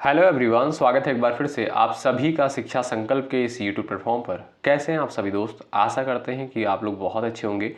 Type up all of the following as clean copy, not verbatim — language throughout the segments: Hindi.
हेलो एवरीवन, स्वागत है एक बार फिर से आप सभी का शिक्षा संकल्प के इस यूट्यूब प्लेटफॉर्म पर। कैसे हैं आप सभी दोस्त? आशा करते हैं कि आप लोग बहुत अच्छे होंगे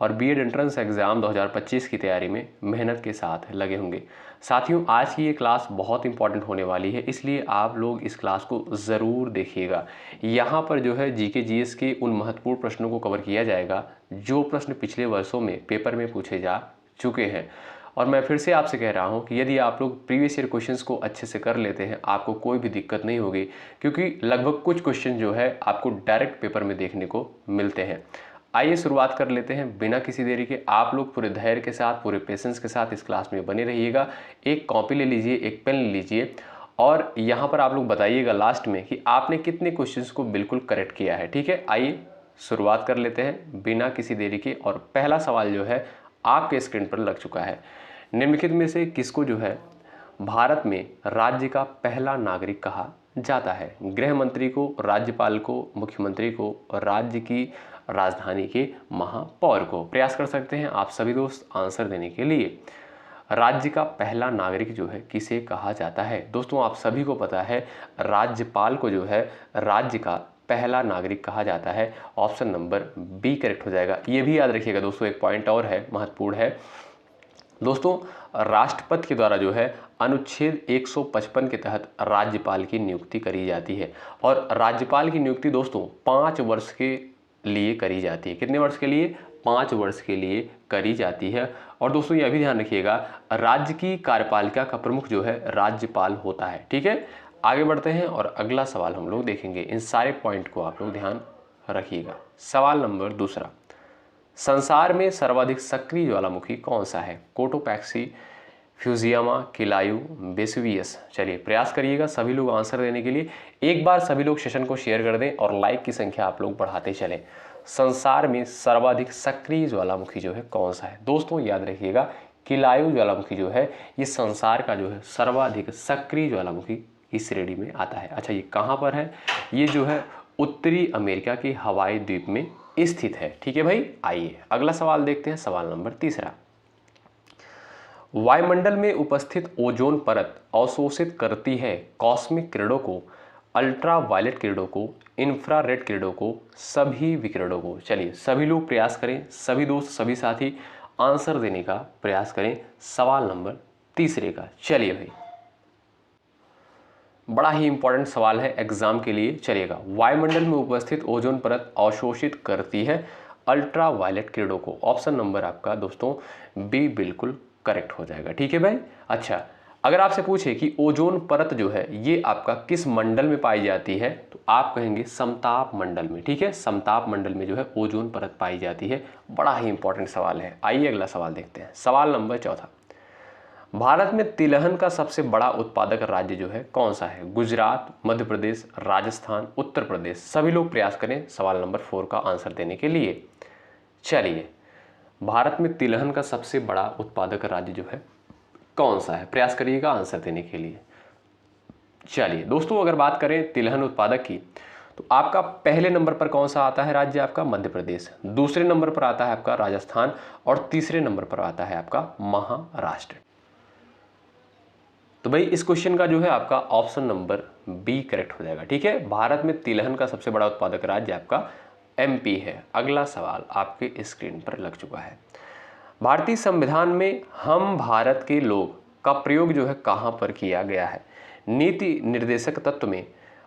और बीएड एंट्रेंस एग्ज़ाम 2025 की तैयारी में मेहनत के साथ लगे होंगे। साथियों, आज की ये क्लास बहुत इंपॉर्टेंट होने वाली है, इसलिए आप लोग इस क्लास को ज़रूर देखिएगा। यहाँ पर जो है जीके जीएस के उन महत्वपूर्ण प्रश्नों को कवर किया जाएगा जो प्रश्न पिछले वर्षों में पेपर में पूछे जा चुके हैं। और मैं फिर से आपसे कह रहा हूं कि यदि आप लोग प्रीवियस ईयर क्वेश्चंस को अच्छे से कर लेते हैं, आपको कोई भी दिक्कत नहीं होगी, क्योंकि लगभग कुछ क्वेश्चन जो है आपको डायरेक्ट पेपर में देखने को मिलते हैं। आइए शुरुआत कर लेते हैं बिना किसी देरी के। आप लोग पूरे धैर्य के साथ, पूरे पेशेंस के साथ इस क्लास में बने रहिएगा। एक कॉपी ले लीजिए, एक पेन ले लीजिए और यहाँ पर आप लोग बताइएगा लास्ट में कि आपने कितने क्वेश्चंस को बिल्कुल करेक्ट किया है। ठीक है, आइए शुरुआत कर लेते हैं बिना किसी देरी के। और पहला सवाल जो है आपके स्क्रीन पर लग चुका है। निम्नलिखित में से किसको जो है भारत में राज्य का पहला नागरिक कहा जाता है? गृह मंत्री को, राज्यपाल को, मुख्यमंत्री को, राज्य की राजधानी के महापौर को? प्रयास कर सकते हैं आप सभी दोस्त आंसर देने के लिए। राज्य का पहला नागरिक जो है किसे कहा जाता है? दोस्तों, आप सभी को पता है राज्यपाल को जो है राज्य का पहला नागरिक कहा जाता है। ऑप्शन नंबर बी करेक्ट हो जाएगा। ये भी याद रखिएगा दोस्तों, एक पॉइंट और है, महत्वपूर्ण है दोस्तों। राष्ट्रपति के द्वारा जो है अनुच्छेद 155 के तहत राज्यपाल की नियुक्ति करी जाती है और राज्यपाल की नियुक्ति दोस्तों 5 वर्ष के लिए करी जाती है। कितने वर्ष के लिए? 5 वर्ष के लिए करी जाती है। और दोस्तों यह भी ध्यान रखिएगा, राज्य की कार्यपालिका का प्रमुख जो है राज्यपाल होता है। ठीक है, आगे बढ़ते हैं और अगला सवाल हम लोग देखेंगे। इन सारे पॉइंट को आप लोग ध्यान रखिएगा। सवाल नंबर दूसरा, संसार में सर्वाधिक सक्रिय ज्वालामुखी कौन सा है? Cotopaxi, Fujiyama, किलायू, Vesuvius? चलिए प्रयास करिएगा सभी लोग आंसर देने के लिए। एक बार सभी लोग सेशन को शेयर कर दें और लाइक की संख्या आप लोग बढ़ाते चलें। संसार में सर्वाधिक सक्रिय ज्वालामुखी जो है कौन सा है? दोस्तों याद रखिएगा, किलायू ज्वालामुखी जो है ये संसार का जो है सर्वाधिक सक्रिय ज्वालामुखी की श्रेणी में आता है। अच्छा, ये कहाँ पर है? ये जो है उत्तरी अमेरिका के हवाई द्वीप में स्थित है। ठीक है भाई, आइए अगला सवाल देखते हैं। सवाल नंबर तीसरा, वायुमंडल में उपस्थित ओजोन परत अवशोषित करती है कॉस्मिक किरणों को, अल्ट्रावायलेट किरणों को, इंफ्रारेड किरणों को, सभी विकिरणों को? चलिए सभी लोग प्रयास करें, सभी दोस्त, सभी साथी आंसर देने का प्रयास करें सवाल नंबर तीसरे का। चलिए भाई, बड़ा ही इंपॉर्टेंट सवाल है एग्जाम के लिए। चलिएगा, वायुमंडल में उपस्थित ओजोन परत अवशोषित करती है अल्ट्रावायलेट किरणों को। ऑप्शन नंबर आपका दोस्तों बी बिल्कुल करेक्ट हो जाएगा। ठीक है भाई। अच्छा, अगर आपसे पूछे कि ओजोन परत जो है ये आपका किस मंडल में पाई जाती है, तो आप कहेंगे समताप मंडल में। ठीक है, समताप मंडल में जो है ओजोन परत पाई जाती है। बड़ा ही इंपॉर्टेंट सवाल है। आइए अगला सवाल देखते हैं। सवाल नंबर चौथा, भारत में तिलहन का सबसे बड़ा उत्पादक राज्य जो है कौन सा है? गुजरात, मध्य प्रदेश, राजस्थान, उत्तर प्रदेश? सभी लोग प्रयास करें सवाल नंबर 4 का आंसर देने के लिए। चलिए, भारत में तिलहन का सबसे बड़ा उत्पादक राज्य जो है कौन सा है? प्रयास करिएगा आंसर देने के लिए। चलिए दोस्तों, अगर बात करें तिलहन उत्पादक की, तो आपका पहले नंबर पर कौन सा आता है राज्य? आपका मध्य प्रदेश, दूसरे नंबर पर आता है आपका राजस्थान और तीसरे नंबर पर आता है आपका महाराष्ट्र। तो भाई इस क्वेश्चन का जो है आपका ऑप्शन नंबर बी करेक्ट हो जाएगा। ठीक है, भारत में तिलहन का सबसे बड़ा उत्पादक राज्य आपका एमपी है। अगला सवाल आपके स्क्रीन पर लग चुका है। भारतीय संविधान में हम भारत के लोग का प्रयोग जो है कहां पर किया गया है? नीति निर्देशक तत्व में,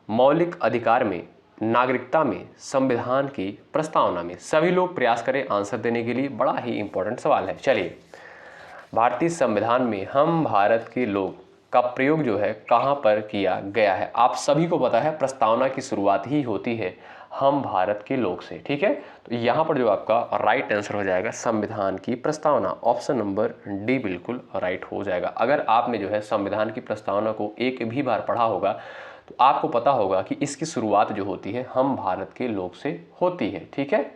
मौलिक अधिकार में, नागरिकता में, संविधान की प्रस्तावना में? सभी लोग प्रयास करें आंसर देने के लिए। बड़ा ही इंपॉर्टेंट सवाल है। चलिए, भारतीय संविधान में हम भारत के लोग का प्रयोग जो है कहां पर किया गया है? आप सभी को पता है प्रस्तावना की शुरुआत ही होती है हम भारत के लोग से। ठीक है, तो यहां पर जो आपका राइट आंसर हो जाएगा संविधान की प्रस्तावना। ऑप्शन नंबर डी बिल्कुल राइट हो जाएगा। अगर आपने जो है संविधान की प्रस्तावना को एक भी बार पढ़ा होगा तो आपको पता होगा कि इसकी शुरुआत जो होती है हम भारत के लोग से होती है। ठीक है,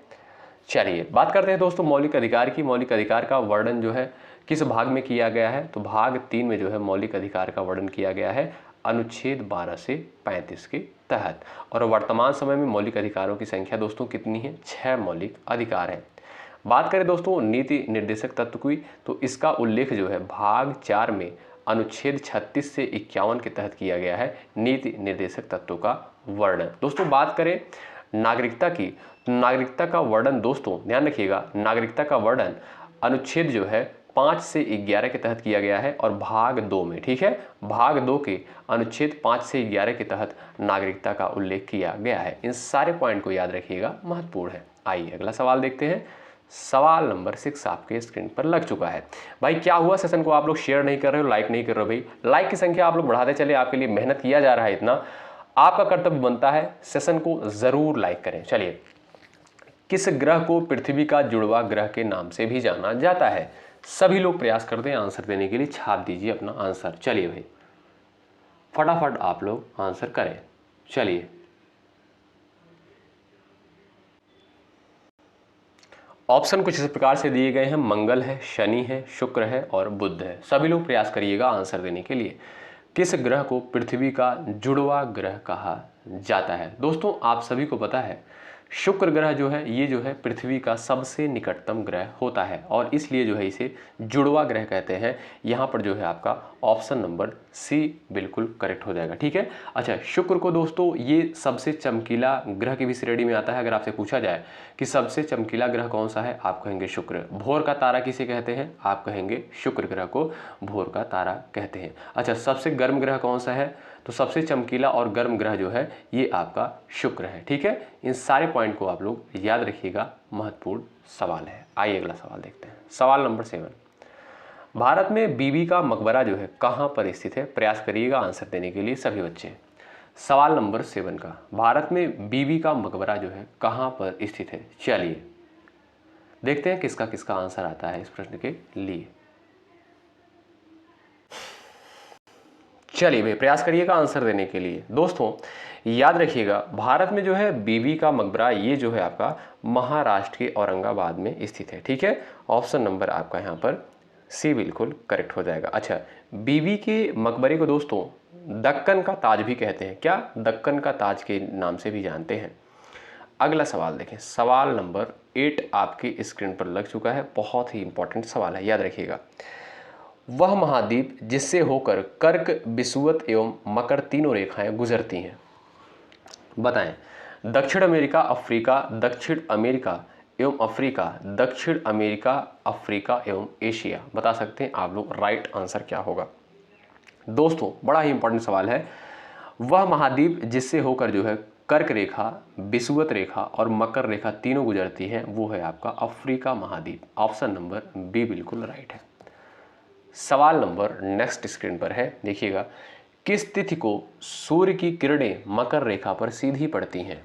चलिए बात करते हैं दोस्तों मौलिक अधिकार की। मौलिक अधिकार का वर्णन जो है किस भाग में किया गया है? तो भाग 3 में जो है मौलिक अधिकार का वर्णन किया गया है अनुच्छेद 12 से 35 के तहत। और वर्तमान समय में मौलिक अधिकारों की संख्या दोस्तों कितनी है? 6 मौलिक अधिकार है। बात करें दोस्तों नीति निर्देशक तत्व की, तो इसका उल्लेख जो है भाग 4 में अनुच्छेद 36 से 51 के तहत किया गया है नीति निर्देशक तत्वों का वर्णन। दोस्तों बात करें नागरिकता की, तो नागरिकता का वर्णन दोस्तों ध्यान रखिएगा, नागरिकता का वर्णन अनुच्छेद जो है 5 से 11 के तहत किया गया है और भाग 2 में, ठीक है, भाग 2 के अनुच्छेद 5 से 11 के तहत नागरिकता का उल्लेख किया गया है। इन सारे पॉइंट को याद रखिएगा, महत्वपूर्ण है। आइए अगला सवाल देखते हैं। सवाल नंबर 6 आपके स्क्रीन पर लग चुका है। भाई क्या हुआ, सेशन को आप लोग शेयर नहीं कर रहे हो, लाइक नहीं कर रहे हो। भाई लाइक की संख्या आप लोग बढ़ाते चले, आपके लिए मेहनत किया जा रहा है, इतना आपका कर्तव्य बनता है, सेशन को जरूर लाइक करें। चलिए, किस ग्रह को पृथ्वी का जुड़वा ग्रह के नाम से भी जाना जाता है? सभी लोग प्रयास करते हैं आंसर देने के लिए, छाप दीजिए अपना आंसर। चलिए भाई फटाफट आप लोग आंसर करें। चलिए ऑप्शन कुछ इस प्रकार से दिए गए हैं, मंगल है, शनि है, शुक्र है और बुध है। सभी लोग प्रयास करिएगा आंसर देने के लिए। किस ग्रह को पृथ्वी का जुड़वा ग्रह कहा जाता है? दोस्तों आप सभी को पता है शुक्र ग्रह जो है ये जो है पृथ्वी का सबसे निकटतम ग्रह होता है और इसलिए जो है इसे जुड़वा ग्रह कहते हैं। यहाँ पर जो है आपका ऑप्शन नंबर सी बिल्कुल करेक्ट हो जाएगा, ठीक है। अच्छा, शुक्र को दोस्तों ये सबसे चमकीला ग्रह की भी श्रेणी में आता है। अगर आपसे पूछा जाए कि सबसे चमकीला ग्रह कौन सा है, आप कहेंगे शुक्र। भोर का तारा किसे कहते हैं? आप कहेंगे शुक्र ग्रह को भोर का तारा कहते हैं। अच्छा, सबसे गर्म ग्रह कौन सा है? तो सबसे चमकीला और गर्म ग्रह जो है ये आपका शुक्र है, ठीक है। इन सारे पॉइंट को आप लोग याद रखिएगा, महत्वपूर्ण सवाल है। आइए अगला सवाल देखते हैं। सवाल नंबर 7, भारत में बीबी का मकबरा जो है कहाँ पर स्थित है? प्रयास करिएगा आंसर देने के लिए सभी बच्चे। सवाल नंबर 7 का, भारत में बीबी का मकबरा जो है कहाँ पर स्थित है? चलिए देखते हैं किसका किसका आंसर आता है इस प्रश्न के लिए। चलिए भाई प्रयास करिएगा आंसर देने के लिए। दोस्तों याद रखिएगा, भारत में जो है बीबी का मकबरा ये जो है आपका महाराष्ट्र के औरंगाबाद में स्थित है, ठीक है। ऑप्शन नंबर आपका यहाँ पर सी बिल्कुल करेक्ट हो जाएगा। अच्छा, बीबी के मकबरे को दोस्तों दक्कन का ताज भी कहते हैं। क्या? दक्कन का ताज के नाम से भी जानते हैं। अगला सवाल देखें। सवाल नंबर 8 आपकी स्क्रीन पर लग चुका है। बहुत ही इंपॉर्टेंट सवाल है, याद रखिएगा। वह महाद्वीप जिससे होकर कर्क, विषुवत एवं मकर तीनों रेखाएं गुजरती हैं, बताएं। दक्षिण अमेरिका, अफ्रीका, दक्षिण अमेरिका एवं अफ्रीका, दक्षिण अमेरिका, अफ्रीका एवं एशिया। बता सकते हैं आप लोग राइट आंसर क्या होगा? दोस्तों बड़ा ही इंपॉर्टेंट सवाल है। वह महाद्वीप जिससे होकर जो है कर्क रेखा, विषुवत रेखा और मकर रेखा तीनों गुजरती हैं, वो है आपका अफ्रीका महाद्वीप। ऑप्शन नंबर बी बिल्कुल राइट है। सवाल नंबर नेक्स्ट स्क्रीन पर है, देखिएगा। किस तिथि को सूर्य की किरणें मकर रेखा पर सीधी पड़ती हैं?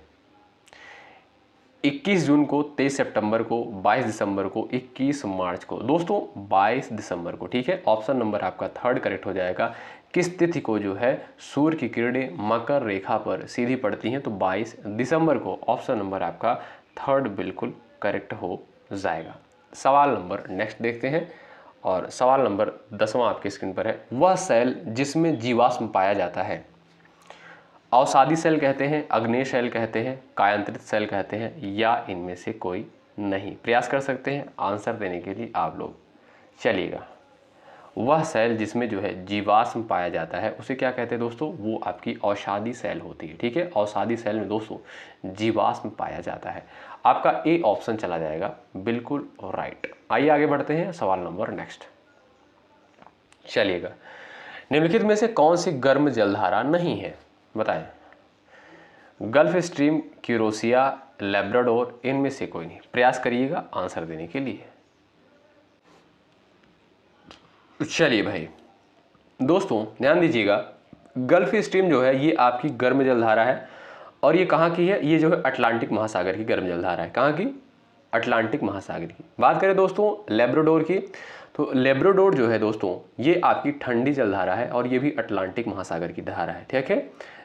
21 जून को, 23 सितंबर को, 22 दिसंबर को, 21 मार्च को। दोस्तों 22 दिसंबर को, ठीक है। ऑप्शन नंबर आपका थर्ड करेक्ट हो जाएगा। किस तिथि को जो है सूर्य की किरणें मकर रेखा पर सीधी पड़ती हैं? तो 22 दिसंबर को। ऑप्शन नंबर आपका थर्ड बिल्कुल करेक्ट हो जाएगा। सवाल नंबर नेक्स्ट देखते हैं और सवाल नंबर 10वां आपके स्क्रीन पर है। वह सेल जिसमें जीवाश्म पाया जाता है, अवसादी सेल कहते हैं, अग्नेय सेल कहते हैं, कायांतरित सेल कहते हैं, या इनमें से कोई नहीं? प्रयास कर सकते हैं आंसर देने के लिए आप लोग। चलिएगा, वह सेल जिसमें जो है जीवाश्म पाया जाता है उसे क्या कहते हैं दोस्तों? वो आपकी औषादी सेल होती है, ठीक है। औषादी सेल में दोस्तों जीवाश्म पाया जाता है। आपका ए ऑप्शन चला जाएगा बिल्कुल राइट। आइए आगे बढ़ते हैं। सवाल नंबर नेक्स्ट। चलिएगा, निम्नलिखित में से कौन सी गर्म जलधारा नहीं है? बताएं। गल्फ स्ट्रीम, क्यूरोसिया, लेब्राडोर, इनमें से कोई नहीं? प्रयास करिएगा आंसर देने के लिए। चलिए भाई दोस्तों ध्यान दीजिएगा, गल्फ स्ट्रीम जो है ये आपकी गर्म जलधारा है और ये कहाँ की है? ये जो है अटलांटिक महासागर की गर्म जलधारा है। कहाँ की? अटलांटिक महासागर की। बात करें दोस्तों लेब्राडोर की, तो लेब्राडोर जो है दोस्तों ये आपकी ठंडी जलधारा है और ये भी अटलांटिक महासागर की धारा है, ठीक है।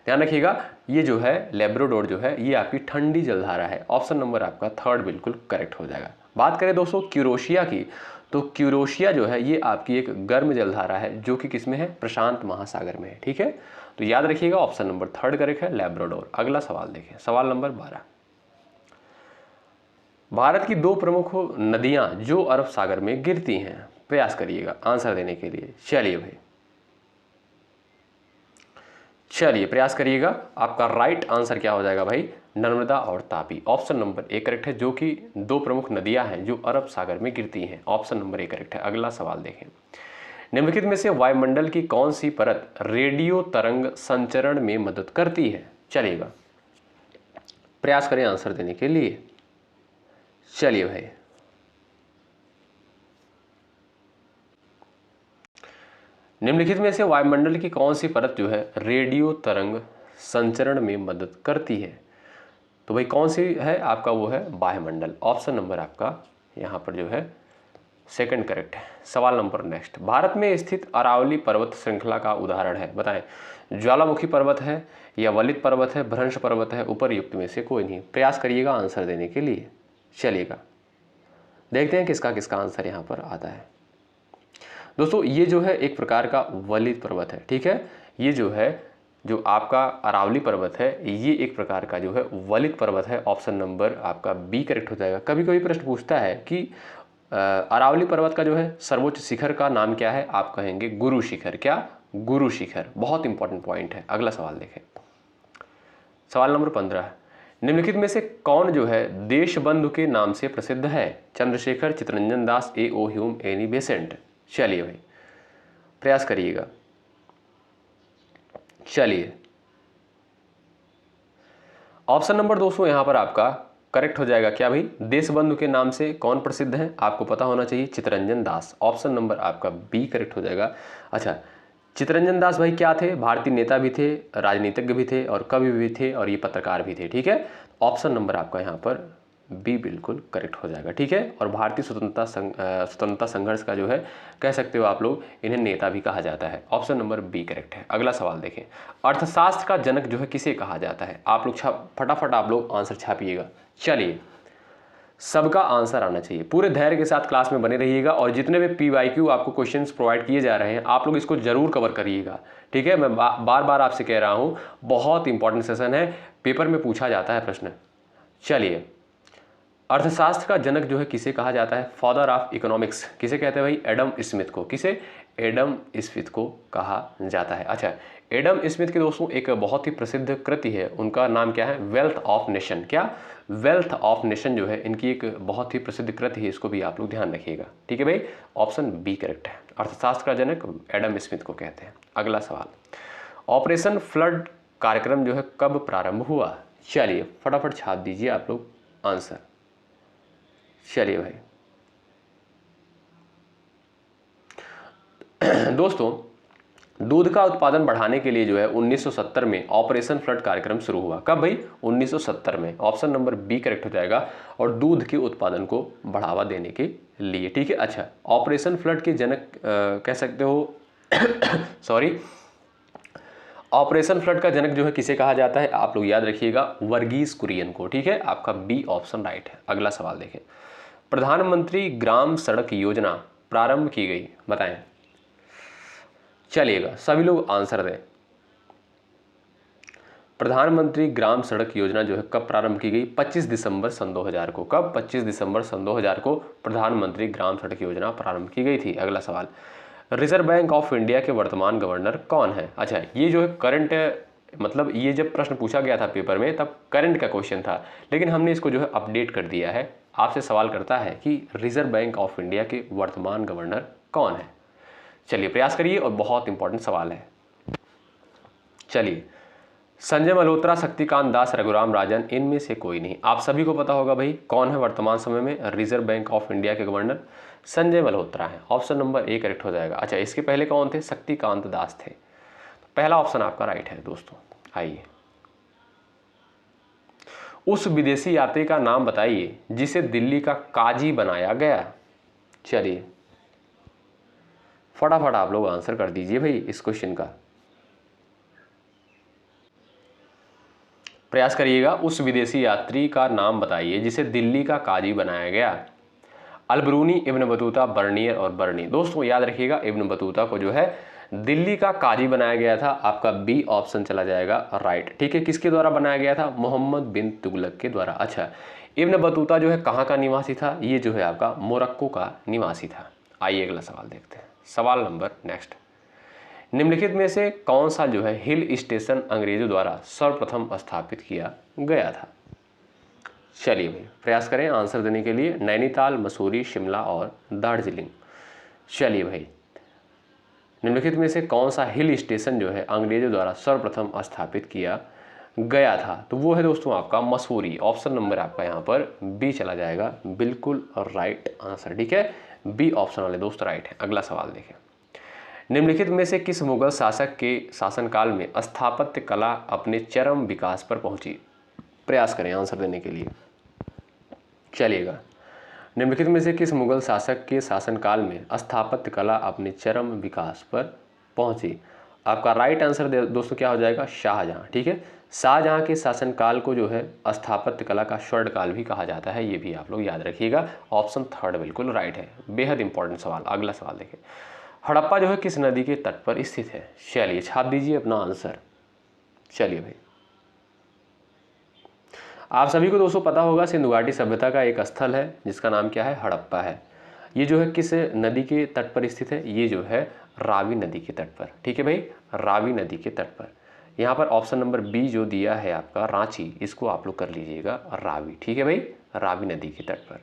ध्यान रखिएगा, ये जो है लेब्राडोर जो है ये आपकी ठंडी जलधारा है। ऑप्शन नंबर आपका थर्ड बिल्कुल करेक्ट हो जाएगा। बात करें दोस्तों क्यूरोशिया की, तो क्यूरोशिया जो है ये आपकी एक गर्म जलधारा है जो कि किसमें है? प्रशांत महासागर में है, ठीक है। तो याद रखिएगा ऑप्शन नंबर थर्ड करेक्ट है, लेब्राडोर। अगला सवाल देखें। सवाल नंबर 12। भारत की 2 प्रमुख नदियां जो अरब सागर में गिरती हैं, प्रयास करिएगा आंसर देने के लिए। चलिए भाई चलिए प्रयास करिएगा। आपका राइट आंसर क्या हो जाएगा भाई, नर्मदा और Tapi. Option number A correct है, जो कि दो प्रमुख नदियां हैं जो अरब सागर में गिरती हैं। ऑप्शन नंबर ए करेक्ट है। अगला सवाल देखें, निम्नलिखित में से वायुमंडल की कौन सी परत रेडियो तरंग संचरण में मदद करती है। चलिएगा प्रयास करें आंसर देने के लिए। चलिए भाई, निम्नलिखित में से वायुमंडल की कौन सी परत जो है रेडियो तरंग संचरण में मदद करती है। तो भाई कौन सी है आपका, वो है वायुमंडल। ऑप्शन नंबर आपका यहाँ पर जो है सेकंड करेक्ट है। सवाल नंबर नेक्स्ट, भारत में स्थित अरावली पर्वत श्रृंखला का उदाहरण है, बताएं। ज्वालामुखी पर्वत है या वलित पर्वत है, भ्रंश पर्वत है, उपरयुक्त में से कोई नहीं। प्रयास करिएगा आंसर देने के लिए। चलिएगा देखते हैं किसका किसका आंसर यहाँ पर आता है। दोस्तों ये जो है एक प्रकार का वलित पर्वत है, ठीक है। ये जो है जो आपका अरावली पर्वत है ये एक प्रकार का जो है वलित पर्वत है। ऑप्शन नंबर आपका बी करेक्ट हो जाएगा। कभी कभी प्रश्न पूछता है कि अरावली पर्वत का जो है सर्वोच्च शिखर का नाम क्या है, आप कहेंगे गुरु शिखर। क्या, गुरु शिखर। बहुत इंपॉर्टेंट पॉइंट है। अगला सवाल देखें, सवाल नंबर 15, निम्नलिखित में से कौन जो है देशबंधु के नाम से प्रसिद्ध है। चंद्रशेखर, चित्तरंजन दास, ए ओ ह्यूम, एनी बेसेंट। चलिए भाई प्रयास करिएगा। चलिए ऑप्शन नंबर दोस्तों यहाँ पर आपका करेक्ट हो जाएगा। क्या भाई, देशबंधु के नाम से कौन प्रसिद्ध है, आपको पता होना चाहिए, चित्तरंजन दास। ऑप्शन नंबर आपका बी करेक्ट हो जाएगा। अच्छा, चित्तरंजन दास भाई क्या थे, भारतीय नेता भी थे, राजनीतिज्ञ भी थे और कवि भी थे और ये पत्रकार भी थे, ठीक है। ऑप्शन नंबर आपका यहाँ पर बी बिल्कुल करेक्ट हो जाएगा, ठीक है। और भारतीय स्वतंत्रता संघर्ष का जो है कह सकते हो आप लोग, इन्हें नेता भी कहा जाता है। ऑप्शन नंबर बी करेक्ट है। अगला सवाल देखें, अर्थशास्त्र का जनक जो है किसे कहा जाता है। आप लोग फटाफट आप लोग आंसर छापिएगा। चलिए सबका आंसर आना चाहिए। पूरे धैर्य के साथ क्लास में बने रहिएगा और जितने भी PYQ आपको क्वेश्चंस प्रोवाइड किए जा रहे हैं आप लोग इसको जरूर कवर करिएगा, ठीक है। मैं बार बार आपसे कह रहा हूं, बहुत इंपॉर्टेंट सेशन है, पेपर में पूछा जाता है प्रश्न। चलिए, अर्थशास्त्र का जनक जो है किसे कहा जाता है, फादर ऑफ इकोनॉमिक्स किसे कहते हैं भाई, एडम स्मिथ को। किसे, एडम स्मिथ को कहा जाता है। अच्छा, एडम स्मिथ की दोस्तों एक बहुत ही प्रसिद्ध कृति है, उनका नाम क्या है, वेल्थ ऑफ नेशन। क्या, वेल्थ ऑफ नेशन जो है इनकी एक बहुत ही प्रसिद्ध कृति है, इसको भी आप लोग ध्यान रखिएगा, ठीक है भाई। ऑप्शन बी करेक्ट है, अर्थशास्त्र का जनक एडम स्मिथ को कहते हैं। अगला सवाल, ऑपरेशन फ्लड कार्यक्रम जो है कब प्रारंभ हुआ। चलिए फटाफट छाप दीजिए आप लोग आंसर। चलिए भाई दोस्तों, दूध का उत्पादन बढ़ाने के लिए जो है 1970 में ऑपरेशन फ्लड कार्यक्रम शुरू हुआ। कब भाई, 1970 में। ऑप्शन नंबर बी करेक्ट हो जाएगा। और दूध के उत्पादन को बढ़ावा देने के लिए, ठीक है। अच्छा, ऑपरेशन फ्लड के जनक कह सकते हो सॉरी, ऑपरेशन फ्लड का जनक जो है किसे कहा जाता है, आप लोग याद रखिएगा, वर्गीस कुरियन को, ठीक है। आपका बी ऑप्शन राइट है। अगला सवाल देखें, प्रधानमंत्री ग्राम सड़क योजना प्रारंभ की गई, बताएं। चलिएगा सभी लोग आंसर दें। प्रधानमंत्री ग्राम सड़क योजना जो है कब प्रारंभ की गई, 25 दिसंबर सन 2000 को। कब, 25 दिसंबर सन 2000 को प्रधानमंत्री ग्राम सड़क योजना प्रारंभ की गई थी। अगला सवाल, रिजर्व बैंक ऑफ इंडिया के वर्तमान गवर्नर कौन है। अच्छा, ये जो है करंट, मतलब ये जब प्रश्न पूछा गया था पेपर में तब करंट का क्वेश्चन था, लेकिन हमने इसको जो है अपडेट कर दिया है। आपसे सवाल करता है कि रिजर्व बैंक ऑफ इंडिया के वर्तमान गवर्नर कौन है। चलिए प्रयास करिए और बहुत इंपॉर्टेंट सवाल है। चलिए, संजय मल्होत्रा, शक्तिकांत दास, रघुराम राजन, इनमें से कोई नहीं। आप सभी को पता होगा भाई कौन है वर्तमान समय में रिजर्व बैंक ऑफ इंडिया के गवर्नर, संजय मल्होत्रा है। ऑप्शन नंबर ए करेक्ट हो जाएगा। अच्छा, इसके पहले कौन थे, शक्तिकांत दास थे। तो पहला ऑप्शन आपका राइट है दोस्तों। आइए, उस विदेशी यात्री का नाम बताइए जिसे दिल्ली का काजी बनाया गया। चलिए फटाफट आप लोग आंसर कर दीजिए भाई इस क्वेश्चन का, प्रयास करिएगा। उस विदेशी यात्री का नाम बताइए जिसे दिल्ली का काजी बनाया गया। अलबरूनी, इब्न बतूता, बर्नियर और बर्नी। दोस्तों याद रखिएगा, इब्न बतूता को जो है दिल्ली का काजी बनाया गया था। आपका बी ऑप्शन चला जाएगा राइट, ठीक है। किसके द्वारा बनाया गया था, मोहम्मद बिन तुगलक के द्वारा। अच्छा, इब्न बतूता जो है कहाँ का निवासी था, ये जो है आपका मोरक्को का निवासी था। आइए अगला सवाल देखते हैं। सवाल नंबर नेक्स्ट, निम्नलिखित में से कौन सा जो है हिल स्टेशन अंग्रेजों द्वारा सर्वप्रथम स्थापित किया गया था? चलिए भाई प्रयास करें आंसर देने के लिए। नैनीताल, मसूरी, शिमला और दार्जिलिंग। चलिए भाई, निम्नलिखित में से कौन सा हिल स्टेशन जो है अंग्रेजों द्वारा सर्वप्रथम स्थापित किया गया था? तो वो है दोस्तों आपका मसूरी। ऑप्शन नंबर आपका यहाँ पर बी चला जाएगा, बिल्कुल राइट आंसर। ठीक है, बी ऑप्शन वाले दोस्त राइट है। अगला सवाल देखें। निम्नलिखित में से किस मुगल शासक के शासनकाल में स्थापत्य कला अपने चरम विकास पर पहुंची? प्रयास करें आंसर देने के लिए। चलिएगा, निम्नलिखित में से किस मुगल शासक के शासनकाल में स्थापत्य कला अपने चरम विकास पर पहुंची? आपका राइट आंसर दोस्तों क्या हो जाएगा? शाहजहां। ठीक है, शाहजहां के शासनकाल को जो है स्थापत्य कला का स्वर्णकाल भी कहा जाता है, ये भी आप लोग याद रखिएगा। ऑप्शन थर्ड बिल्कुल राइट है, बेहद इंपॉर्टेंट सवाल। अगला सवाल देखिए। हड़प्पा जो है किस नदी के तट पर स्थित है? चलिए छाप दीजिए अपना आंसर। चलिए भाई, आप सभी को दोस्तों पता होगा सिंधु घाटी सभ्यता का एक स्थल है जिसका नाम क्या है? हड़प्पा है। ये जो है किस नदी के तट पर स्थित है? ये जो है रावी नदी के तट पर। ठीक है भाई, रावी नदी के तट पर। यहाँ पर ऑप्शन नंबर बी जो दिया है आपका रांची, इसको आप लोग कर लीजिएगा रावी। ठीक है भाई, रावी नदी के तट पर।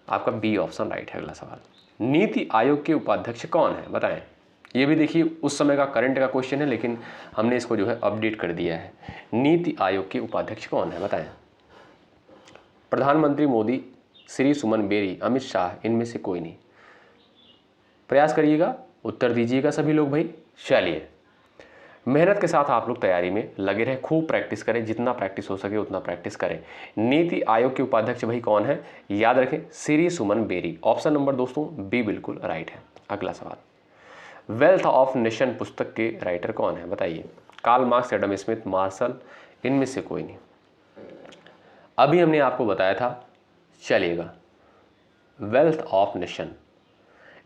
आपका बी ऑप्शन राइट है। अगला सवाल। नीति आयोग के उपाध्यक्ष कौन है? बताएं। ये भी देखिए उस समय का करंट का क्वेश्चन है, लेकिन हमने इसको जो है अपडेट कर दिया है। नीति आयोग के उपाध्यक्ष कौन है? बताएं। प्रधानमंत्री मोदी, श्री सुमन बेरी, अमित शाह, इनमें से कोई नहीं। प्रयास करिएगा, उत्तर दीजिएगा सभी लोग भाई। चलिए, मेहनत के साथ आप लोग तैयारी में लगे रहे, खूब प्रैक्टिस करें, जितना प्रैक्टिस हो सके उतना प्रैक्टिस करें। नीति आयोग के उपाध्यक्ष भाई कौन है? याद रखें, Shri Suman berry. Option number दोस्तों बी बिल्कुल राइट है। अगला सवाल। वेल्थ ऑफ नेशन पुस्तक के राइटर कौन है? बताइए। Karl Marx, Adam Smith, Marshall, इनमें से कोई नहीं। अभी हमने आपको बताया था, चलिएगा, wealth of nation,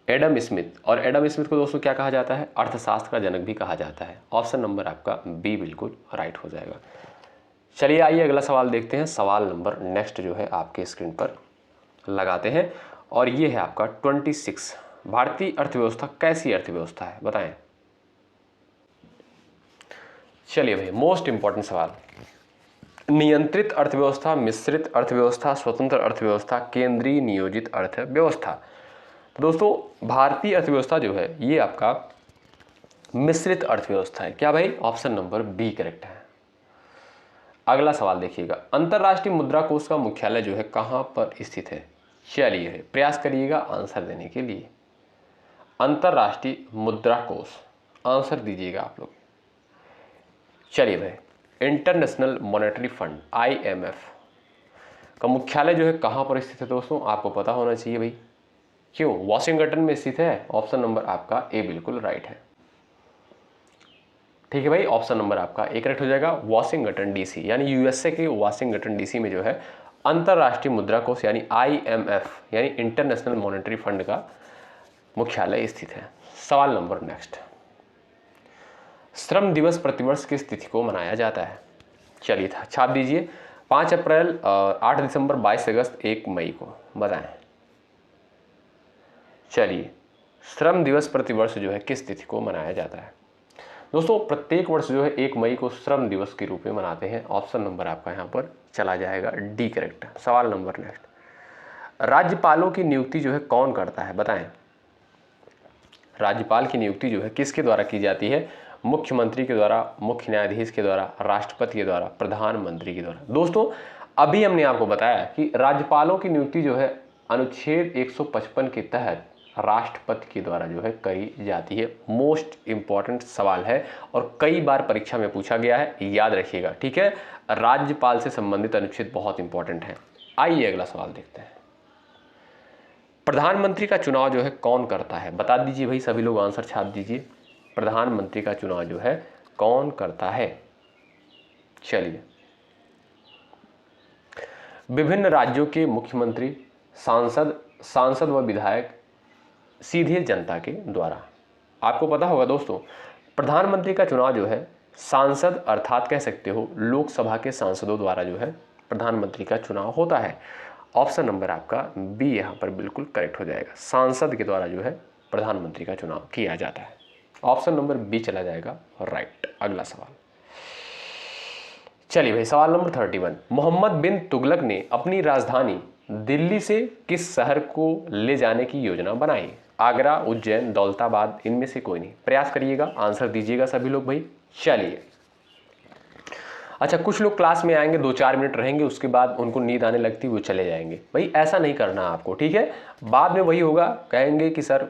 Adam Smith. और एडम स्मिथ को दोस्तों क्या कहा जाता है? अर्थशास्त्र का जनक भी कहा जाता है। ऑप्शन नंबर आपका बी बिल्कुल राइट हो जाएगा। चलिए आइए अगला सवाल देखते हैं। सवाल नंबर नेक्स्ट जो है आपके स्क्रीन पर लगाते हैं, और ये है आपका 26। भारतीय अर्थव्यवस्था कैसी अर्थव्यवस्था है? बताएं। चलिए भाई, मोस्ट इंपॉर्टेंट सवाल। नियंत्रित अर्थव्यवस्था, मिश्रित अर्थव्यवस्था, स्वतंत्र अर्थव्यवस्था, केंद्रीय नियोजित अर्थव्यवस्था। तो दोस्तों भारतीय अर्थव्यवस्था जो है ये आपका मिश्रित अर्थव्यवस्था है। क्या भाई? ऑप्शन नंबर बी करेक्ट है। अगला सवाल देखिएगा। अंतर्राष्ट्रीय मुद्रा कोष का मुख्यालय जो है कहां पर स्थित है? चलिए प्रयास करिएगा आंसर देने के लिए। अंतर्राष्ट्रीय मुद्रा कोष, आंसर दीजिएगा आप लोग। चलिए भाई, इंटरनेशनल मॉनेटरी फंड IMF का मुख्यालय जो है कहां पर स्थित है दोस्तों? आपको पता होना चाहिए भाई। क्यों? वॉशिंगटन में स्थित है। ऑप्शन नंबर आपका ए बिल्कुल राइट है। ठीक है भाई, ऑप्शन नंबर आपका ए करेक्ट हो जाएगा। वॉशिंगटन DC यानी USA के वॉशिंगटन DC में जो है अंतर्राष्ट्रीय मुद्रा कोष यानी IMF यानी इंटरनेशनल मॉनेटरी फंड का मुख्यालय स्थित है। सवाल नंबर नेक्स्ट। श्रम दिवस प्रतिवर्ष किस तिथि को मनाया जाता है? चलिए छाप दीजिए। 5 अप्रैल, 8 दिसंबर, 22 अगस्त, 1 मई को। बताएं। चलिए, श्रम दिवस प्रतिवर्ष जो है किस तिथि को मनाया जाता है? दोस्तों प्रत्येक वर्ष जो है 1 मई को श्रम दिवस के रूप में मनाते हैं। ऑप्शन नंबर आपका यहाँ पर चला जाएगा डी करेक्ट। सवाल नंबर नेक्स्ट। राज्यपालों की नियुक्ति जो है कौन करता है? बताएं। राज्यपाल की नियुक्ति जो है किसके द्वारा की जाती है? मुख्यमंत्री के द्वारा, मुख्य न्यायाधीश के द्वारा, राष्ट्रपति के द्वारा, प्रधानमंत्री के द्वारा। दोस्तों अभी हमने आपको बताया कि राज्यपालों की नियुक्ति जो है अनुच्छेद 155 के तहत राष्ट्रपति के द्वारा जो है करी जाती है। मोस्ट इंपॉर्टेंट सवाल है और कई बार परीक्षा में पूछा गया है, याद रखिएगा। ठीक है, राज्यपाल से संबंधित अनुच्छेद बहुत इंपॉर्टेंट है। आइए अगला सवाल देखते हैं। प्रधानमंत्री का चुनाव जो है कौन करता है? बता दीजिए भाई, सभी लोग आंसर छाप दीजिए। प्रधानमंत्री का चुनाव जो है कौन करता है? चलिए, विभिन्न राज्यों के मुख्यमंत्री, सांसद व विधायक सीधे जनता के द्वारा। आपको पता होगा दोस्तों, प्रधानमंत्री का चुनाव जो है सांसद अर्थात कह सकते हो लोकसभा के सांसदों द्वारा जो है प्रधानमंत्री का चुनाव होता है। ऑप्शन नंबर आपका बी यहाँ पर बिल्कुल करेक्ट हो जाएगा। सांसद के द्वारा जो है प्रधानमंत्री का चुनाव किया जाता है। ऑप्शन नंबर बी चला जाएगा राइट। अगला सवाल, चलिए भाई सवाल नंबर 31। मोहम्मद बिन तुगलक ने अपनी राजधानी दिल्ली से किस शहर को ले जाने की योजना बनाई? आगरा, उज्जैन, दौलताबाद, इनमें से कोई नहीं। प्रयास करिएगा, आंसर दीजिएगा सभी लोग भाई। चलिए, अच्छा कुछ लोग क्लास में आएंगे 2-4 मिनट रहेंगे, उसके बाद उनको नींद आने लगती है वो चले जाएंगे। भाई ऐसा नहीं करना आपको, ठीक है? बाद में वही होगा, कहेंगे कि सर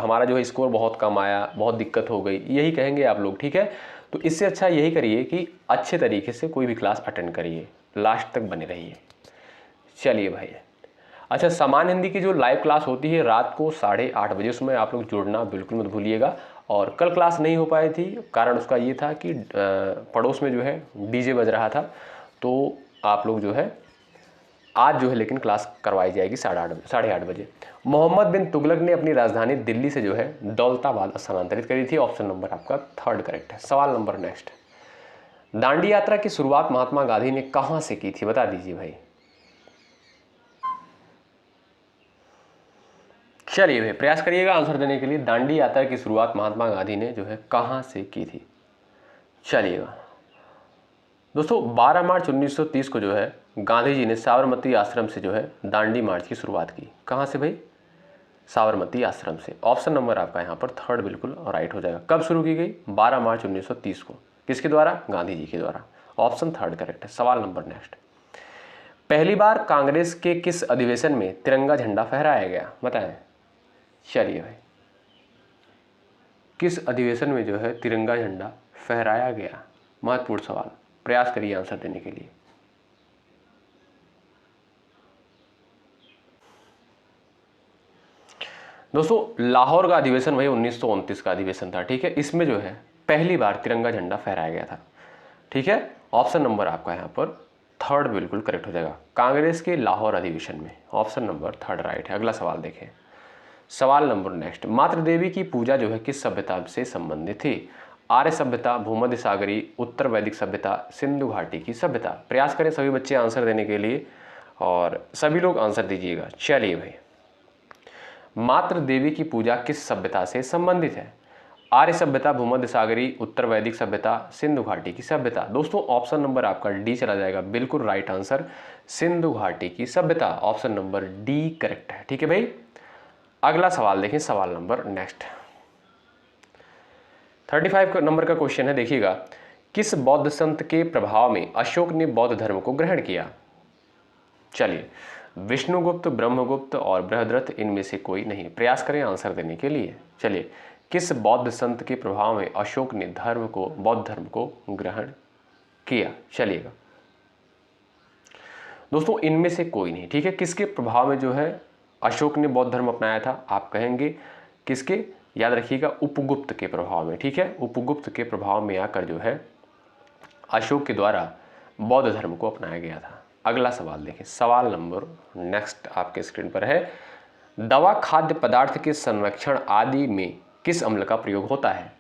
हमारा जो है स्कोर बहुत कम आया, बहुत दिक्कत हो गई, यही कहेंगे आप लोग, ठीक है? तो इससे अच्छा यही करिए कि अच्छे तरीके से कोई भी क्लास अटेंड करिए, लास्ट तक बने रहिए। चलिए भाई, अच्छा सामान्य हिंदी की जो लाइव क्लास होती है रात को 8:30 बजे, उसमें आप लोग जुड़ना बिल्कुल मत भूलिएगा। और कल क्लास नहीं हो पाई थी, कारण उसका ये था कि पड़ोस में जो है डीजे बज रहा था, तो आप लोग जो है आज जो है लेकिन क्लास करवाई जाएगी 8:30 बजे। मोहम्मद बिन तुगलक ने अपनी राजधानी दिल्ली से जो है दौलताबाद स्थानांतरित करी थी। ऑप्शन नंबर आपका 3 करेक्ट है। सवाल नंबर नेक्स्ट, दांडी यात्रा की शुरुआत महात्मा गांधी ने कहां से की थी? बता दीजिए भाई। चलिए भाई प्रयास करिएगा आंसर देने के लिए। दांडी यात्रा की शुरुआत महात्मा गांधी ने जो है कहां से की थी? चलिएगा दोस्तों, 12 मार्च 1930 को जो है गांधी जी ने साबरमती आश्रम से जो है दांडी मार्च की शुरुआत की। कहां से भाई? साबरमती आश्रम से। ऑप्शन नंबर आपका यहाँ पर 3 बिल्कुल राइट हो जाएगा। कब शुरू की गई? 12 मार्च 1930 को। किसके द्वारा? गांधी जी के द्वारा। ऑप्शन 3 करेक्ट है। सवाल नंबर नेक्स्ट, पहली बार कांग्रेस के किस अधिवेशन में तिरंगा झंडा फहराया गया? बताएं। चलिए भाई, किस अधिवेशन में जो है तिरंगा झंडा फहराया गया? महत्वपूर्ण सवाल, प्रयास करिए आंसर देने के लिए। दोस्तों लाहौर का अधिवेशन वही 1929 का अधिवेशन था, ठीक है? इसमें जो है पहली बार तिरंगा झंडा फहराया गया था, ठीक है? ऑप्शन नंबर आपका यहाँ पर 3 बिल्कुल करेक्ट हो जाएगा। कांग्रेस के लाहौर अधिवेशन में। ऑप्शन नंबर 3 राइट है। अगला सवाल देखें। सवाल नंबर नेक्स्ट, मातृ देवी की पूजा जो है किस सभ्यता से संबंधित थी? आर्य सभ्यता, भूमध्य सागरी, उत्तर वैदिक सभ्यता, सिंधु घाटी की सभ्यता। प्रयास करें सभी बच्चे आंसर देने के लिए और सभी लोग आंसर दीजिएगा। चलिए भाई, मातृ देवी की पूजा किस सभ्यता से संबंधित है? आर्य सभ्यता, भूमध्य सागरी, उत्तर वैदिक सभ्यता, सिंधु घाटी की सभ्यता। दोस्तों ऑप्शन नंबर आपका डी चला जाएगा, बिल्कुल राइट आंसर सिंधु घाटी की सभ्यता। ऑप्शन नंबर डी करेक्ट है, ठीक है भाई। अगला सवाल देखें, सवाल नंबर नेक्स्ट 35 नंबर का क्वेश्चन है, देखिएगा। किस बौद्ध संत के प्रभाव में अशोक ने बौद्ध धर्म को ग्रहण किया? चलिए, विष्णुगुप्त, ब्रह्मगुप्त और बृहद्रथ, इनमें से कोई नहीं। प्रयास करें आंसर देने के लिए। चलिए, किस बौद्ध संत के प्रभाव में अशोक ने बौद्ध धर्म को ग्रहण किया? चलिएगा दोस्तों, इनमें से कोई नहीं, ठीक है? किसके प्रभाव में जो है अशोक ने बौद्ध धर्म अपनाया था? आप कहेंगे किसके? याद रखिएगा, उपगुप्त के प्रभाव में, ठीक है? उपगुप्त के प्रभाव में आकर जो है अशोक के द्वारा बौद्ध धर्म को अपनाया गया था। अगला सवाल देखें, सवाल नंबर नेक्स्ट आपके स्क्रीन पर है। दवा, खाद्य पदार्थ के संरक्षण आदि में किस अम्ल का प्रयोग होता है?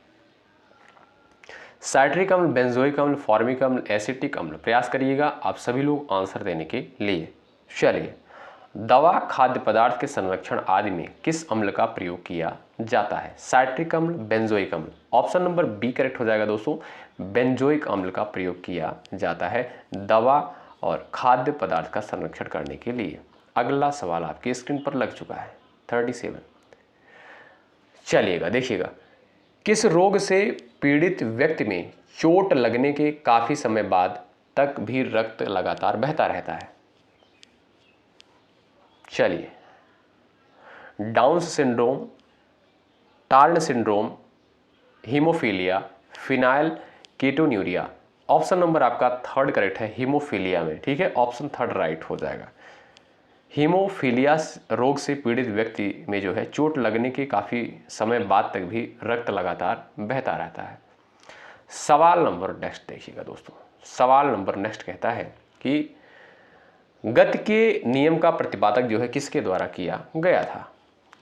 साइट्रिक अम्ल, बेंजोइक अम्ल, फॉर्मिक अम्ल, एसिटिक अम्ल। प्रयास करिएगा आप सभी लोग आंसर देने के लिए। चलिए, दवा, खाद्य पदार्थ के संरक्षण आदि में किस अम्ल का प्रयोग किया जाता है? साइट्रिक अम्ल, बेंजोइक अम्ल। ऑप्शन नंबर बी करेक्ट हो जाएगा दोस्तों, बेंजोइक अम्ल का प्रयोग किया जाता है दवा और खाद्य पदार्थ का संरक्षण करने के लिए। अगला सवाल आपकी स्क्रीन पर लग चुका है 37। चलिएगा देखिएगा, किस रोग से पीड़ित व्यक्ति में चोट लगने के काफी समय बाद तक भी रक्त लगातार बहता रहता है? चलिए, downs syndrome, turn syndrome, haemophilia, phenyl ketonuria. Option number आपका 3 करेक्ट है, हीमोफीलिया में, ठीक है? ऑप्शन 3 राइट हो जाएगा। हीमोफीलिया रोग से पीड़ित व्यक्ति में जो है चोट लगने के काफ़ी समय बाद तक भी रक्त लगातार बहता रहता है। सवाल नंबर नेक्स्ट देखिएगा दोस्तों। सवाल नंबर नेक्स्ट कहता है कि गति के नियम का प्रतिपादक जो है किसके द्वारा किया गया था?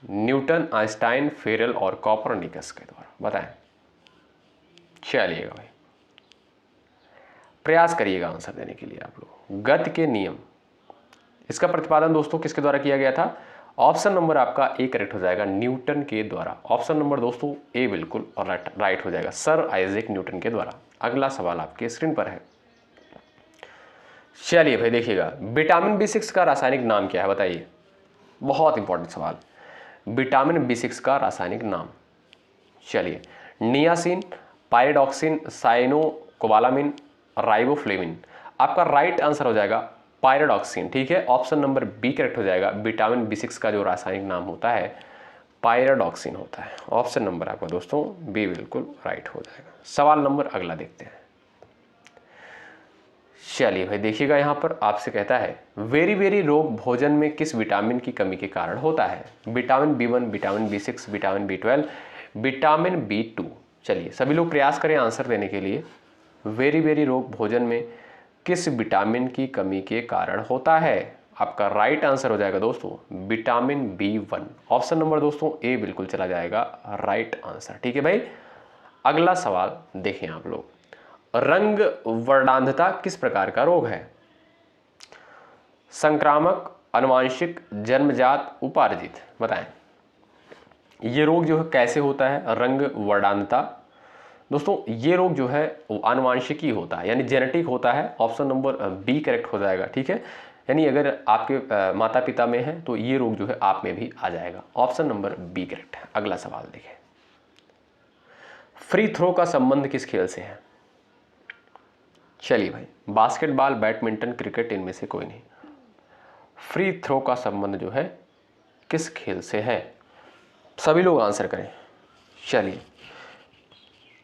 न्यूटन, आइंस्टाइन, फेरेल और कॉपरनिकस के द्वारा। बताएं। चलिएगा भाई, प्रयास करिएगा आंसर देने के लिए आप लोग। गति के नियम, इसका प्रतिपादन दोस्तों किसके द्वारा किया गया था? ऑप्शन नंबर आपका ए करेक्ट हो जाएगा, न्यूटन के द्वारा। ऑप्शन नंबर दोस्तों ए बिल्कुल और राइट हो जाएगा, सर आइजैक न्यूटन के द्वारा। अगला सवाल आपके स्क्रीन पर है। चलिए भाई देखिएगा, विटामिन B6 का रासायनिक नाम क्या है बताइए। बहुत इंपॉर्टेंट सवाल, विटामिन B6 का रासायनिक नाम। चलिए, नियासिन, पायरिडॉक्सिन, साइनोकोबालामिन, राइबोफ्लेविन। आपका राइट आंसर हो जाएगा पायरिडॉक्सिन। ठीक है, ऑप्शन नंबर बी करेक्ट हो जाएगा। विटामिन B6 का जो रासायनिक नाम होता है पायरिडॉक्सिन होता है। ऑप्शन नंबर आपका दोस्तों बी बिल्कुल राइट हो जाएगा। सवाल नंबर अगला देखते हैं। चलिए भाई देखिएगा, यहाँ पर आपसे कहता है वेरी वेरी रोग भोजन में किस विटामिन की कमी के कारण होता है। Vitamin B1, vitamin B6, vitamin B12, vitamin B2। चलिए सभी लोग प्रयास करें आंसर देने के लिए। वेरी वेरी रोग भोजन में किस विटामिन की कमी के कारण होता है। आपका राइट आंसर हो जाएगा दोस्तों विटामिन B1। ऑप्शन नंबर दोस्तों ए बिल्कुल चला जाएगा राइट आंसर। ठीक है भाई, अगला सवाल देखें आप लोग। रंग वर्णांधता किस प्रकार का रोग है। संक्रामक, अनुवांशिक, जन्मजात, उपार्जित। बताएं ये रोग जो है कैसे होता है। रंग वर्णांधता दोस्तों ये रोग जो है वो आनुवांशिकी होता है, यानी जेनेटिक होता है। ऑप्शन नंबर बी करेक्ट हो जाएगा। ठीक है, यानी अगर आपके माता पिता में है तो ये रोग जो है आप में भी आ जाएगा। ऑप्शन नंबर बी करेक्ट है। अगला सवाल देखें, फ्री थ्रो का संबंध किस खेल से है। चलिए भाई, बास्केटबॉल, बैडमिंटन, क्रिकेट, इनमें से कोई नहीं। फ्री थ्रो का संबंध जो है किस खेल से है, सभी लोग आंसर करें। चलिए,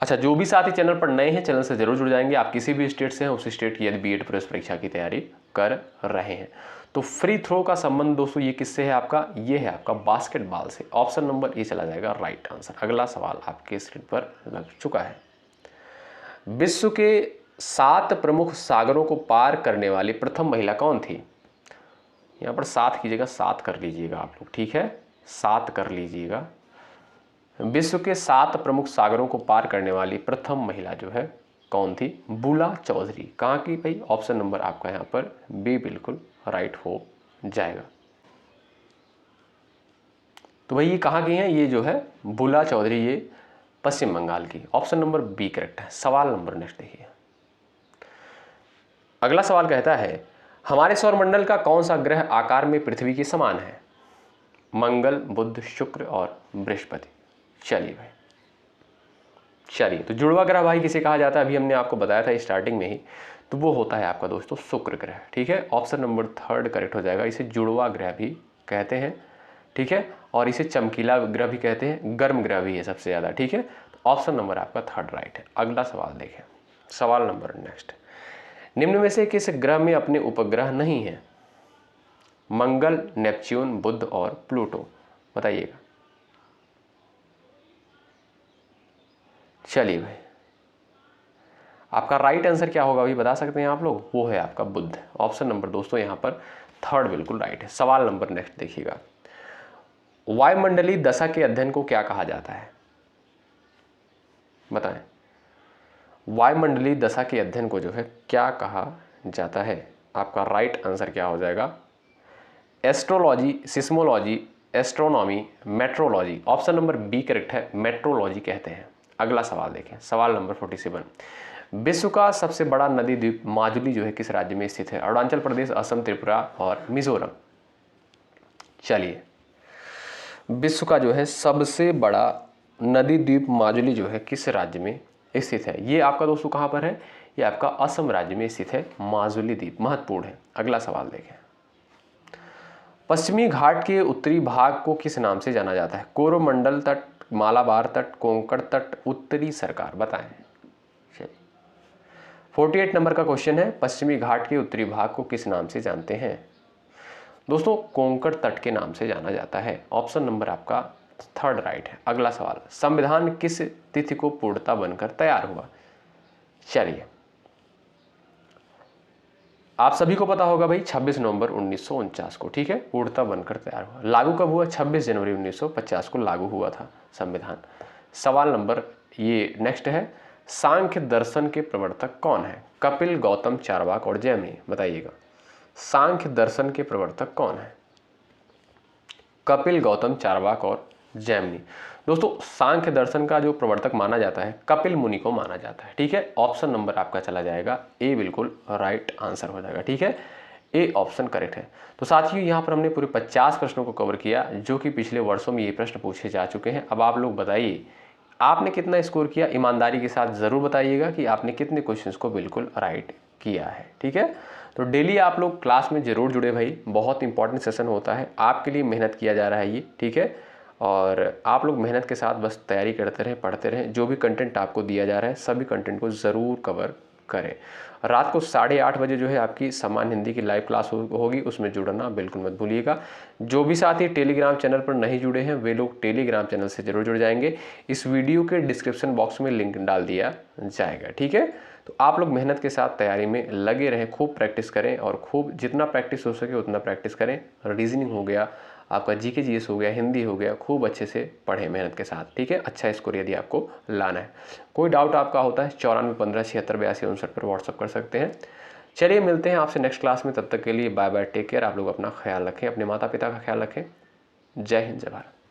अच्छा जो भी साथी चैनल पर नए हैं चैनल से जरूर जुड़ जाएंगे। आप किसी भी स्टेट से हैं, उस स्टेट की यदि बीएड प्रवेश परीक्षा की तैयारी कर रहे हैं तो फ्री थ्रो का संबंध दोस्तों ये किससे है आपका, ये है आपका बास्केटबॉल से। ऑप्शन नंबर ए चला जाएगा राइट आंसर। अगला सवाल आपके स्क्रीन पर लग चुका है। विश्व के 7 प्रमुख सागरों को पार करने वाली प्रथम महिला कौन थी। यहाँ पर 7 की जगह 7 कर लीजिएगा आप लोग। ठीक है, 7 कर लीजिएगा। विश्व के 7 प्रमुख सागरों को पार करने वाली प्रथम महिला जो है कौन थी, बुला चौधरी। कहाँ की भाई, ऑप्शन नंबर आपका यहाँ पर बी बिल्कुल राइट हो जाएगा। तो भाई ये कहाँ की हैं, ये जो है बुला चौधरी, ये पश्चिम बंगाल की। ऑप्शन नंबर बी करेक्ट है। सवाल नंबर नेक्स्ट देखिए। अगला सवाल कहता है हमारे सौरमंडल का कौन सा ग्रह आकार में पृथ्वी के समान है। मंगल, बुध, शुक्र और बृहस्पति। चलिए भाई, चलिए तो जुड़वा ग्रह भाई किसे कहा जाता है, अभी हमने आपको बताया था स्टार्टिंग में ही, तो वो होता है आपका दोस्तों शुक्र ग्रह। ठीक है, ऑप्शन नंबर 3 करेक्ट हो जाएगा। इसे जुड़वा ग्रह भी कहते हैं। ठीक है, और इसे चमकीला ग्रह भी कहते हैं, गर्म ग्रह भी है सबसे ज़्यादा। ठीक है, तो ऑप्शन नंबर आपका 3 राइट है। अगला सवाल देखें, सवाल नंबर नेक्स्ट। निम्न में से किस ग्रह में अपने उपग्रह नहीं है। मंगल, नेपच्यून, बुध और प्लूटो। बताइएगा। चलिए भाई, आपका राइट आंसर क्या होगा अभी बता सकते हैं आप लोग, वो है आपका बुध। ऑप्शन नंबर दोस्तों यहाँ पर 3 बिल्कुल राइट है। सवाल नंबर नेक्स्ट देखिएगा। वायुमंडलीय दशा के अध्ययन को क्या कहा जाता है। बताएं वायुमंडलीय दशा के अध्ययन को जो है क्या कहा जाता है। आपका राइट आंसर क्या हो जाएगा, astrology, seismology, astronomy, metrology. Option number B correct है, मेट्रोलॉजी कहते हैं। अगला सवाल देखें, सवाल नंबर 47। विश्व का सबसे बड़ा नदी द्वीप माजुली जो है किस राज्य में स्थित है। अरुणाचल प्रदेश, असम, त्रिपुरा और मिजोरम। चलिए, विश्व का जो है सबसे बड़ा नदी द्वीप माजुली जो है किस राज्य में स्थित है। ये आपका दोस्तों कहाँ पर है, ये आपका असम राज्य में स्थित है माजुली द्वीप, महत्वपूर्ण है। अगला सवाल देखें। पश्चिमी घाट के उत्तरी भाग को किस नाम से जाना जाता है। कोरोमंडल तट, मालाबार तट, कोंकण तट, उत्तरी सरकार। बताएं। 48 नंबर का क्वेश्चन है, पश्चिमी घाट के उत्तरी भाग को किस नाम से जानते हैं। दोस्तों कोंकण तट के नाम से जाना जाता है। ऑप्शन नंबर आपका 3 राइट है। अगला सवाल, संविधान किस तिथि को पूर्णता बनकर तैयार हुआ। चलिए, आप सभी को पता होगा भाई 26 नवंबर 1949 को। ठीक है, पूर्णता बनकर तैयार हुआ। लागू कब हुआ, 26 जनवरी 1950 को लागू हुआ था संविधान। सवाल नंबर ये नेक्स्ट है, सांख्य दर्शन के प्रवर्तक कौन है। कपिल, गौतम, चारवाक और जैमिनी। बताइएगा, सांख्य दर्शन के प्रवर्तक कौन है। कपिल, गौतम, चार्वाक और जैमिनी। दोस्तों सांख्य दर्शन का जो प्रवर्तक माना जाता है कपिल मुनि को माना जाता है। ठीक है, ऑप्शन नंबर आपका चला जाएगा ए, बिल्कुल राइट आंसर हो जाएगा। ठीक है, ए ऑप्शन करेक्ट है। तो साथियों यहाँ पर हमने पूरे 50 प्रश्नों को कवर किया जो कि पिछले वर्षों में ये प्रश्न पूछे जा चुके हैं। अब आप लोग बताइए आपने कितना स्कोर किया, ईमानदारी के साथ ज़रूर बताइएगा कि आपने कितने क्वेश्चंस को बिल्कुल राइट किया है। ठीक है, तो डेली आप लोग क्लास में ज़रूर जुड़े भाई, बहुत इंपॉर्टेंट सेशन होता है, आपके लिए मेहनत किया जा रहा है ये। ठीक है, और आप लोग मेहनत के साथ बस तैयारी करते रहें, पढ़ते रहें, जो भी कंटेंट आपको दिया जा रहा है सभी कंटेंट को ज़रूर कवर करें। रात को 8:30 बजे जो है आपकी सामान्य हिंदी की लाइव क्लास होगी, उसमें जुड़ना बिल्कुल मत भूलिएगा। जो भी साथी टेलीग्राम चैनल पर नहीं जुड़े हैं वे लोग टेलीग्राम चैनल से जरूर जुड़ जाएंगे, इस वीडियो के डिस्क्रिप्शन बॉक्स में लिंक डाल दिया जाएगा। ठीक है, तो आप लोग मेहनत के साथ तैयारी में लगे रहें, खूब प्रैक्टिस करें और खूब जितना प्रैक्टिस हो सके उतना प्रैक्टिस करें। रीजनिंग हो गया आपका, जीके जीएस हो गया, हिंदी हो गया, खूब अच्छे से पढ़ें मेहनत के साथ। ठीक है, अच्छा स्कोर यदि आपको लाना है। कोई डाउट आपका होता है 9415768259 पर व्हाट्सअप कर सकते हैं। चलिए मिलते हैं आपसे नेक्स्ट क्लास में, तब तक के लिए बाय बाय, टेक केयर। आप लोग अपना ख्याल रखें, अपने माता पिता का ख्याल रखें। जय हिंद, जय भारत।